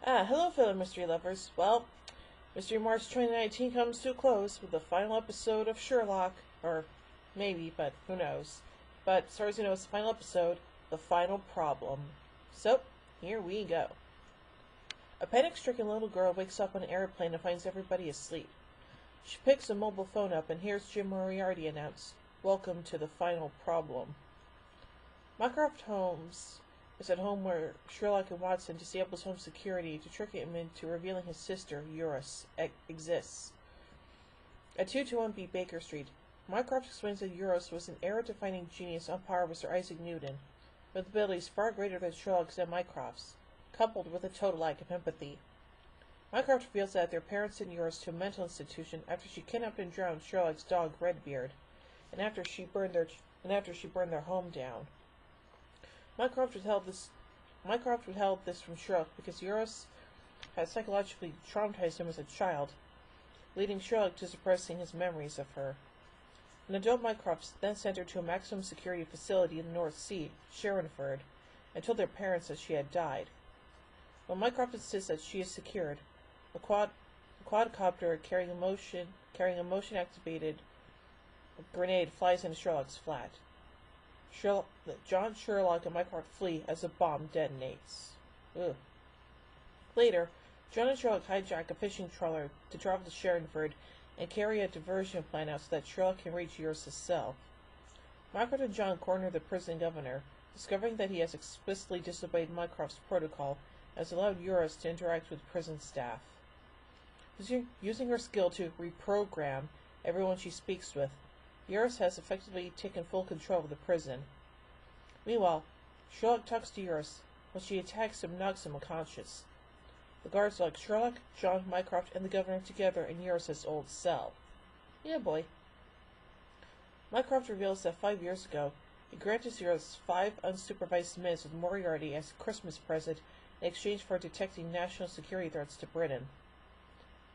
Hello fellow mystery lovers. Well, Mystery March 2019 comes to a close with the final episode of Sherlock, or maybe, but who knows. But as far as you know, it's the final episode, The Final Problem. So, here we go. A panic-stricken little girl wakes up on an airplane and finds everybody asleep. She picks a mobile phone up and hears Jim Moriarty announce, "Welcome to the final problem." Mycroft Holmes is at home where Sherlock and Watson disables home security to trick him into revealing his sister, Eurus, exists. At 221B Baker Street, Mycroft explains that Eurus was an era-defining genius on par with Sir Isaac Newton, with abilities far greater than Sherlock's and Mycroft's, coupled with a total lack of empathy. Mycroft reveals that their parents sent Eurus to a mental institution after she kidnapped and drowned Sherlock's dog Redbeard, and after she burned their home down. Mycroft withheld this from Sherlock because Eurus had psychologically traumatized him as a child, leading Sherlock to suppressing his memories of her. An adult Mycroft then sent her to a maximum security facility in the North Sea, Sherrinford, and told their parents that she had died. When Mycroft insists that she is secured, a quadcopter carrying a motion-activated grenade flies into Sherlock's flat. John, Sherlock, and Mycroft flee as the bomb detonates. Ugh. Later, John and Sherlock hijack a fishing trawler to travel to Sherrinford and carry a diversion plan out so that Sherlock can reach Eurus's cell. Mycroft and John corner the prison governor, discovering that he has explicitly disobeyed Mycroft's protocol and has allowed Eurus to interact with prison staff. Using her skill to reprogram everyone she speaks with, Eurus has effectively taken full control of the prison. Meanwhile, Sherlock talks to Eurus. When she attacks him, knocks him unconscious. The guards lock Sherlock, John, Mycroft, and the governor together in Eurus's old cell. Yeah, boy. Mycroft reveals that 5 years ago, he granted Eurus 5 unsupervised minutes with Moriarty as a Christmas present in exchange for detecting national security threats to Britain.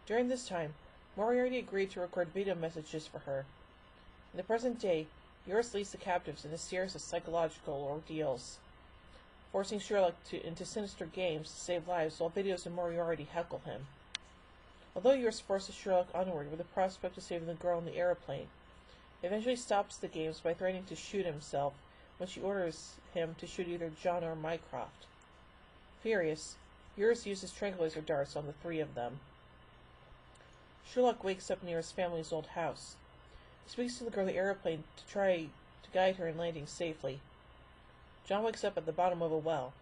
During this time, Moriarty agreed to record video messages for her. In the present day, Eurus leads the captives in a series of psychological ordeals, forcing Sherlock into sinister games to save lives while videos of Moriarty heckle him. Although Eurus forces Sherlock onward with the prospect of saving the girl in the aeroplane, he eventually stops the games by threatening to shoot himself when she orders him to shoot either John or Mycroft. Furious, Eurus uses tranquilizer darts on the 3 of them. Sherlock wakes up near his family's old house. He speaks to the girl in the aeroplane to try to guide her in landing safely. John wakes up at the bottom of a well.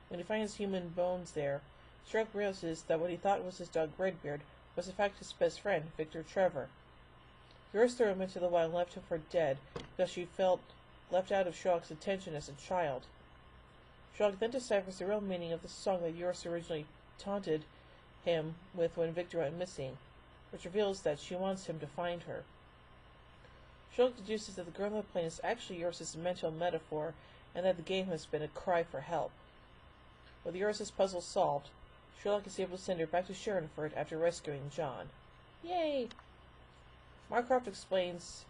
When he finds human bones there, Sherlock realizes that what he thought was his dog Redbeard was in fact his best friend, Victor Trevor. Eurus threw him into the well and left him for dead because she felt left out of Sherlock's attention as a child. Sherlock then deciphers the real meaning of the song that Eurus originally taunted him with when Victor went missing, which reveals that she wants him to find her. Sherlock deduces that the girl on the plane is actually Eurus's mental metaphor, and that the game has been a cry for help. With Eurus's puzzle solved, Sherlock is able to send her back to Sherrinford after rescuing John. Yay! Mycroft explains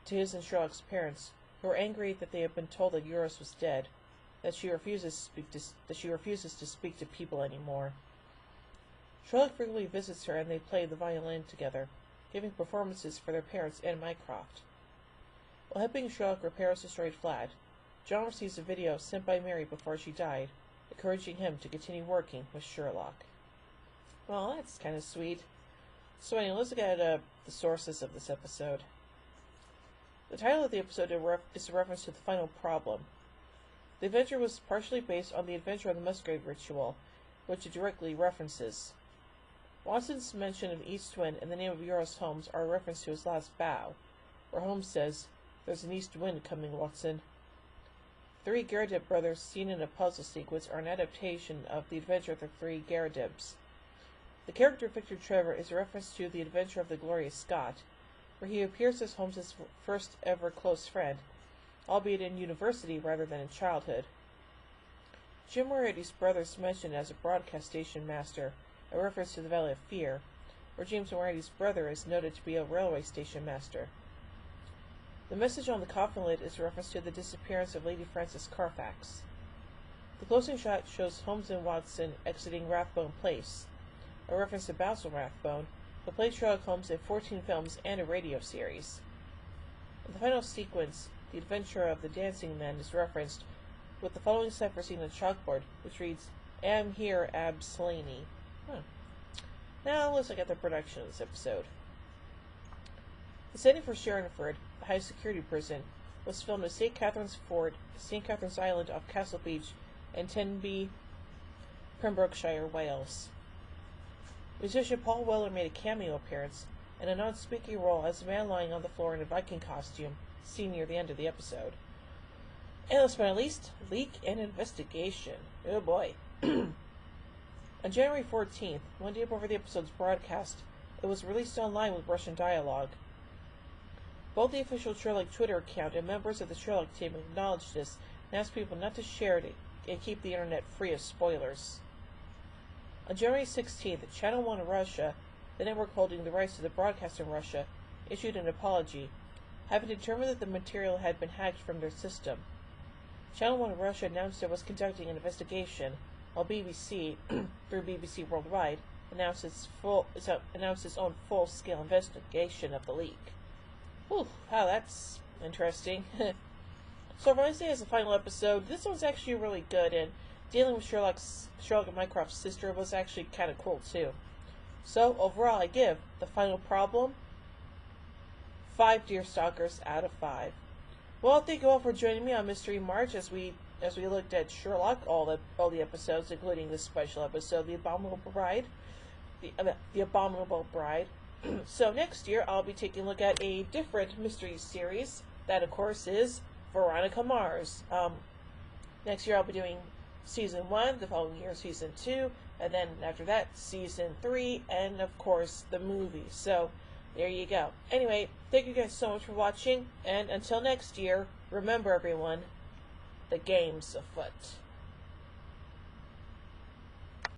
to his and Sherlock's parents, who are angry that they have been told that Eurus was dead, that she refuses to speak to people anymore. Sherlock frequently visits her and they play the violin together, giving performances for their parents and Mycroft. While helping Sherlock repair his destroyed flat, John receives a video sent by Mary before she died, encouraging him to continue working with Sherlock. Well, that's kind of sweet. So anyway, let's look at the sources of this episode. The title of the episode is a reference to the final problem. The adventure was partially based on the Adventure of the Musgrave Ritual, which it directly references. Watson's mention of East Wind and the name of Eurus Holmes are a reference to his last bow, where Holmes says, "There's an east wind coming, Watson." 3 Garradib brothers seen in a puzzle sequence are an adaptation of The Adventure of the 3 Garradibs. The character Victor Trevor is a reference to The Adventure of the Glorious Scot, where he appears as Holmes's first ever close friend, albeit in university rather than in childhood. Jim Moriarty's brother is mentioned as a broadcast station master, a reference to the Valley of Fear, where James Moriarty's brother is noted to be a railway station master. The message on the coffin lid is a reference to the disappearance of Lady Frances Carfax. The closing shot shows Holmes and Watson exiting Rathbone Place, a reference to Basil Rathbone, who played Sherlock Holmes in 14 films and a radio series. In the final sequence, the adventure of the dancing men is referenced with the following cipher seen on chalkboard, which reads, "Am here ab Slaney." Now let's look at the production of this episode. The setting for Sherringford, the high security prison, was filmed at St. Catherine's Fort, St. Catherine's Island off Castle Beach, and Tenby, Pembrokeshire, Wales. Musician Paul Weller made a cameo appearance and a non-speaking role as a man lying on the floor in a Viking costume, seen near the end of the episode. And last but not least, leak and investigation. Oh boy. On January 14th, one day before the episode's broadcast, it was released online with Russian dialogue. Both the official Sherlock Twitter account and members of the Sherlock team acknowledged this and asked people not to share it and keep the internet free of spoilers. On January 16th, Channel 1 in Russia, the network holding the rights to the broadcast in Russia, issued an apology, having determined that the material had been hacked from their system. Channel 1 in Russia announced it was conducting an investigation, while BBC, through BBC Worldwide, announced its own full-scale investigation of the leak. Whew, wow, that's interesting. So, for Wednesday as a final episode, this one's actually really good, and dealing with Sherlock and Mycroft's sister was actually kind of cool, too. So, overall, I give The Final Problem 5 Deerstalkers out of 5. Well, thank you all for joining me on Mystery March as we looked at Sherlock, all the episodes, including this special episode, The Abominable Bride. The Abominable Bride. So next year, I'll be taking a look at a different mystery series. That, of course, is Veronica Mars. Next year, I'll be doing Season 1, the following year, Season 2, and then after that, Season 3, and, of course, the movie. So, there you go. Anyway, thank you guys so much for watching, and until next year, remember, everyone, the game's afoot.